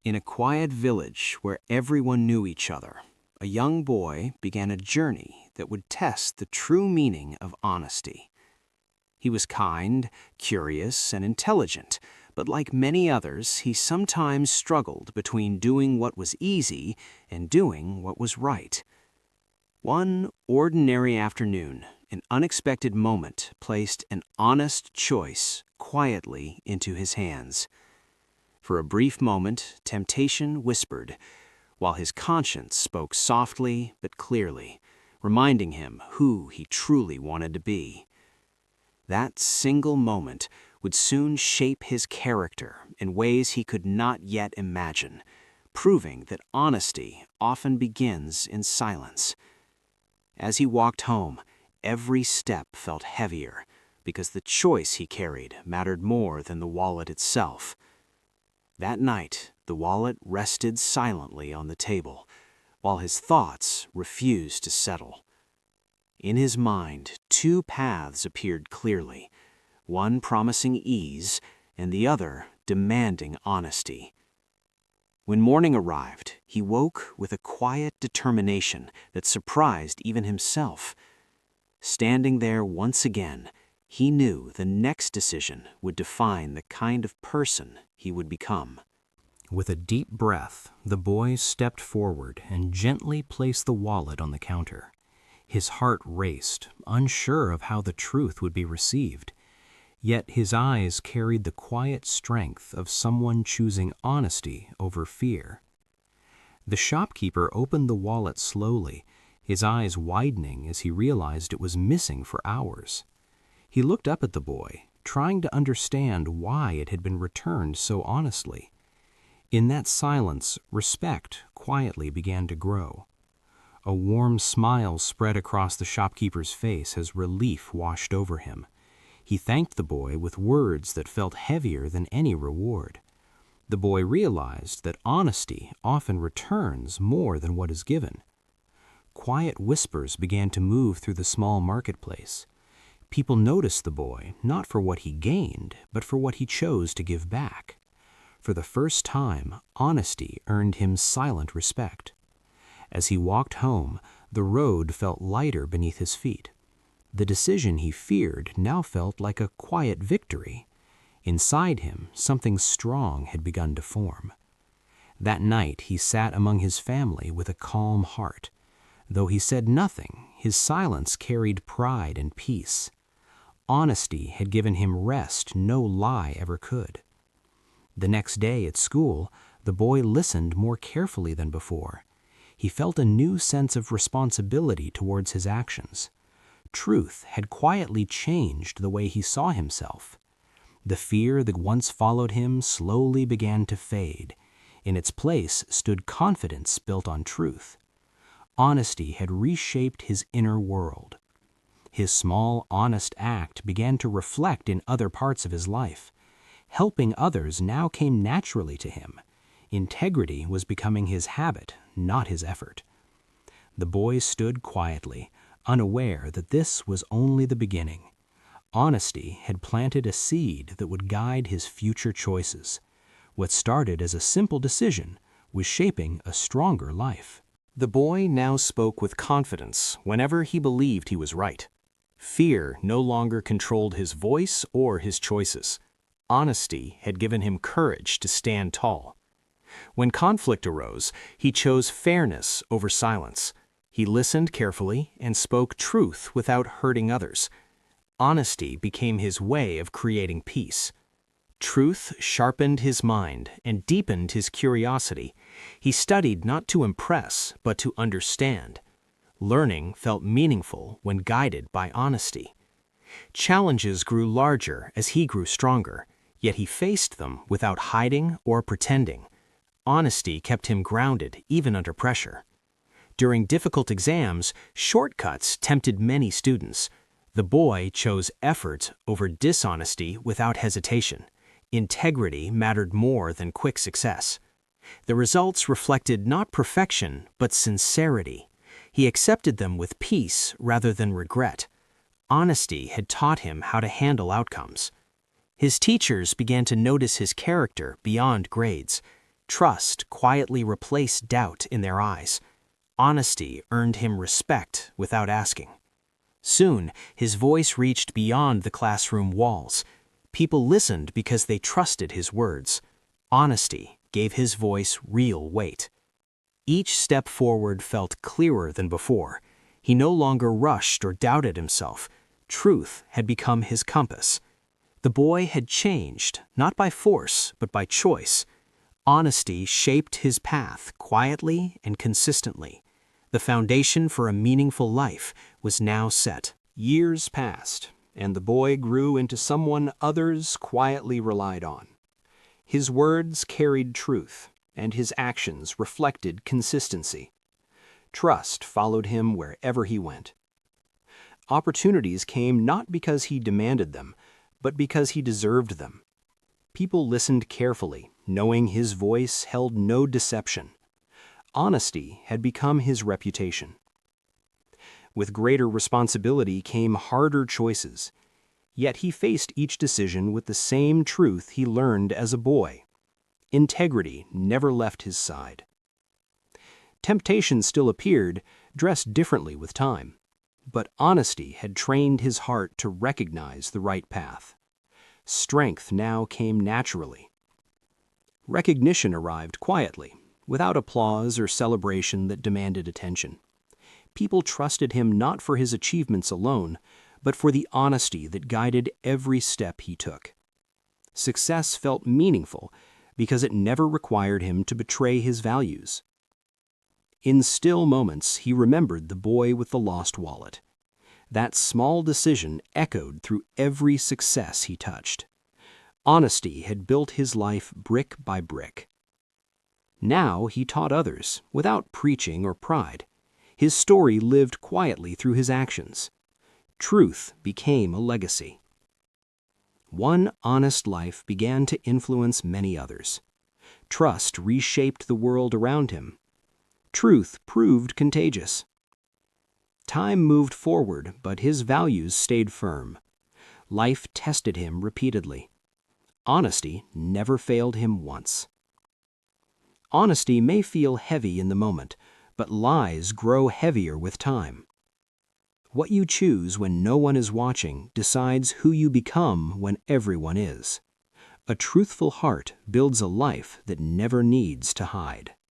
In a quiet village where everyone knew each other, a young boy began a journey that would test the true meaning of honesty. He was kind, curious, and intelligent, but like many others, he sometimes struggled between doing what was easy and doing what was right. One ordinary afternoon, an unexpected moment placed an honest choice quietly into his hands. For a brief moment, temptation whispered, while his conscience spoke softly but clearly, reminding him who he truly wanted to be. That single moment would soon shape his character in ways he could not yet imagine, proving that honesty often begins in silence. As he walked home, every step felt heavier, because the choice he carried mattered more than the wallet itself. That night, the wallet rested silently on the table, while his thoughts refused to settle. In his mind, two paths appeared clearly, one promising ease and the other demanding honesty. When morning arrived, he woke with a quiet determination that surprised even himself. Standing there once again, he knew the next decision would define the kind of person he would become. With a deep breath, the boy stepped forward and gently placed the wallet on the counter. His heart raced, unsure of how the truth would be received. Yet his eyes carried the quiet strength of someone choosing honesty over fear. The shopkeeper opened the wallet slowly, his eyes widening as he realized it was missing for hours. He looked up at the boy, trying to understand why it had been returned so honestly. In that silence, respect quietly began to grow. A warm smile spread across the shopkeeper's face as relief washed over him. He thanked the boy with words that felt heavier than any reward. The boy realized that honesty often returns more than what is given. Quiet whispers began to move through the small marketplace. People noticed the boy not for what he gained, but for what he chose to give back. For the first time, honesty earned him silent respect. As he walked home, the road felt lighter beneath his feet. The decision he feared now felt like a quiet victory. Inside him, something strong had begun to form. That night, he sat among his family with a calm heart. Though he said nothing, his silence carried pride and peace. Honesty had given him rest no lie ever could. The next day at school, the boy listened more carefully than before. He felt a new sense of responsibility towards his actions. Truth had quietly changed the way he saw himself. The fear that once followed him slowly began to fade. In its place stood confidence built on truth. Honesty had reshaped his inner world. His small, honest act began to reflect in other parts of his life. Helping others now came naturally to him. Integrity was becoming his habit, not his effort. The boy stood quietly, unaware that this was only the beginning. Honesty had planted a seed that would guide his future choices. What started as a simple decision was shaping a stronger life. The boy now spoke with confidence whenever he believed he was right. Fear no longer controlled his voice or his choices. Honesty had given him courage to stand tall. When conflict arose, he chose fairness over silence. He listened carefully and spoke truth without hurting others. Honesty became his way of creating peace. Truth sharpened his mind and deepened his curiosity. He studied not to impress, but to understand. Learning felt meaningful when guided by honesty. Challenges grew larger as he grew stronger, yet he faced them without hiding or pretending. Honesty kept him grounded even under pressure. During difficult exams, shortcuts tempted many students. The boy chose effort over dishonesty without hesitation. Integrity mattered more than quick success. The results reflected not perfection, but sincerity. He accepted them with peace rather than regret. Honesty had taught him how to handle outcomes. His teachers began to notice his character beyond grades. Trust quietly replaced doubt in their eyes. Honesty earned him respect without asking. Soon, his voice reached beyond the classroom walls. People listened because they trusted his words. Honesty gave his voice real weight. Each step forward felt clearer than before. He no longer rushed or doubted himself. Truth had become his compass. The boy had changed, not by force, but by choice. Honesty shaped his path quietly and consistently. The foundation for a meaningful life was now set. Years passed, and the boy grew into someone others quietly relied on. His words carried truth, and his actions reflected consistency. Trust followed him wherever he went. Opportunities came not because he demanded them, but because he deserved them. People listened carefully, knowing his voice held no deception. Honesty had become his reputation. With greater responsibility came harder choices, yet he faced each decision with the same truth he learned as a boy. Integrity never left his side. Temptation still appeared, dressed differently with time, but honesty had trained his heart to recognize the right path. Strength now came naturally. Recognition arrived quietly, without applause or celebration that demanded attention. People trusted him not for his achievements alone, but for the honesty that guided every step he took. Success felt meaningful because it never required him to betray his values. In still moments, he remembered the boy with the lost wallet. That small decision echoed through every success he touched. Honesty had built his life brick by brick. Now he taught others, without preaching or pride. His story lived quietly through his actions. Truth became a legacy. One honest life began to influence many others. Trust reshaped the world around him. Truth proved contagious. Time moved forward, but his values stayed firm. Life tested him repeatedly. Honesty never failed him once. Honesty may feel heavy in the moment, but lies grow heavier with time. What you choose when no one is watching decides who you become when everyone is. A truthful heart builds a life that never needs to hide.